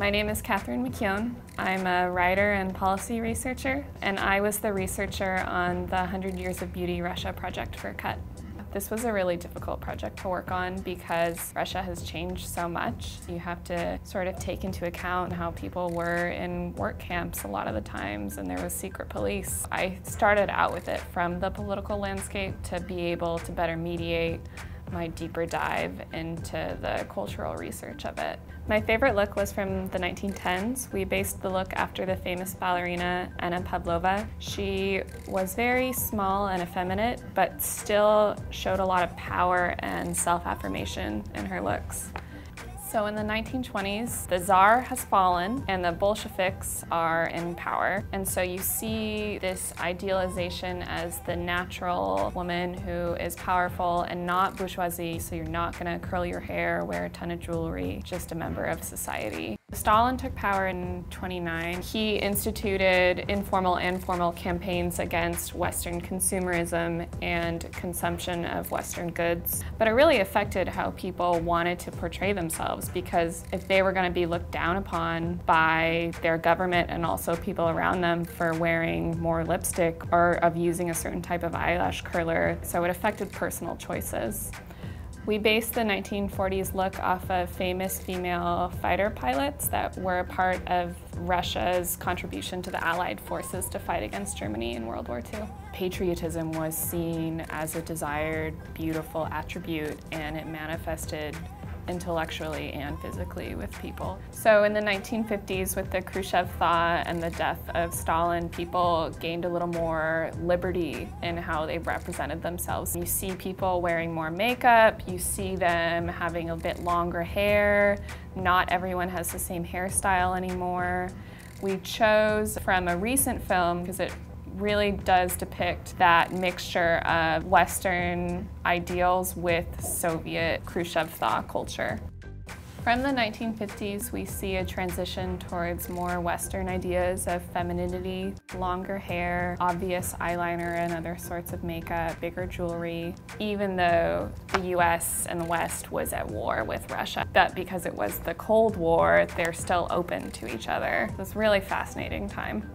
My name is Catherine McKeown. I'm a writer and policy researcher, and I was the researcher on the 100 Years of Beauty Russia project for CUT. This was a really difficult project to work on because Russia has changed so much. You have to sort of take into account how people were in work camps a lot of the times, and there was secret police. I started out with it from the political landscape to be able to better mediate my deeper dive into the cultural research of it. My favorite look was from the 1910s. We based the look after the famous ballerina Anna Pavlova. She was very small and effeminate, but still showed a lot of power and self-affirmation in her looks. So in the 1920s, the Tsar has fallen and the Bolsheviks are in power. And so you see this idealization as the natural woman who is powerful and not bourgeoisie, so you're not gonna curl your hair, wear a ton of jewelry, just a member of society. Stalin took power in 1929. He instituted informal and formal campaigns against Western consumerism and consumption of Western goods. But it really affected how people wanted to portray themselves, because if they were going to be looked down upon by their government and also people around them for wearing more lipstick or of using a certain type of eyelash curler, so it affected personal choices. We based the 1940s look off of famous female fighter pilots that were a part of Russia's contribution to the Allied forces to fight against Germany in World War II. Patriotism was seen as a desired, beautiful attribute, and it manifested intellectually and physically with people. So in the 1950s, with the Khrushchev thaw and the death of Stalin, people gained a little more liberty in how they represented themselves. You see people wearing more makeup, you see them having a bit longer hair. Not everyone has the same hairstyle anymore. We chose from a recent film because it really does depict that mixture of Western ideals with Soviet Khrushchev thaw culture. From the 1950s, we see a transition towards more Western ideas of femininity, longer hair, obvious eyeliner and other sorts of makeup, bigger jewelry, even though the US and the West was at war with Russia. But because it was the Cold War, they're still open to each other. It was a really fascinating time.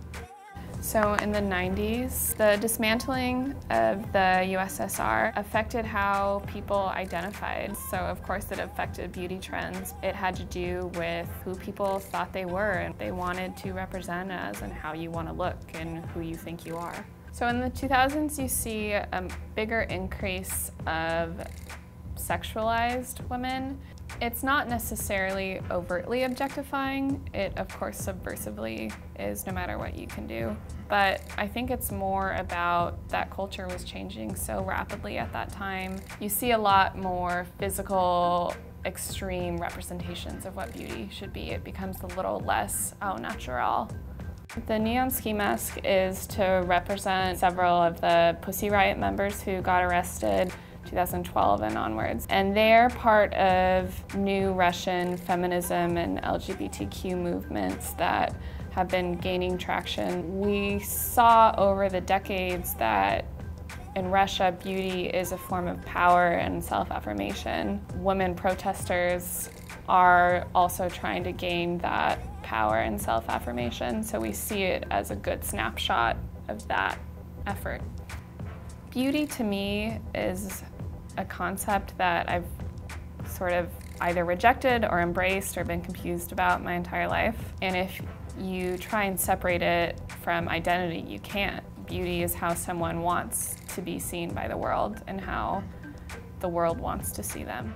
So in the 90s, the dismantling of the USSR affected how people identified. So of course it affected beauty trends. It had to do with who people thought they were and they wanted to represent as and how you want to look and who you think you are. So in the 2000s, you see a bigger increase of sexualized women. It's not necessarily overtly objectifying. It, of course, subversively is, no matter what you can do. But I think it's more about that culture was changing so rapidly at that time. You see a lot more physical, extreme representations of what beauty should be. It becomes a little less au naturel. The neon ski mask is to represent several of the Pussy Riot members who got arrested 2012 and onwards. And they're part of new Russian feminism and LGBTQ movements that have been gaining traction. We saw over the decades that in Russia, beauty is a form of power and self-affirmation. Women protesters are also trying to gain that power and self-affirmation, so we see it as a good snapshot of that effort. Beauty to me is a concept that I've sort of either rejected or embraced or been confused about my entire life. And if you try and separate it from identity, you can't. Beauty is how someone wants to be seen by the world and how the world wants to see them.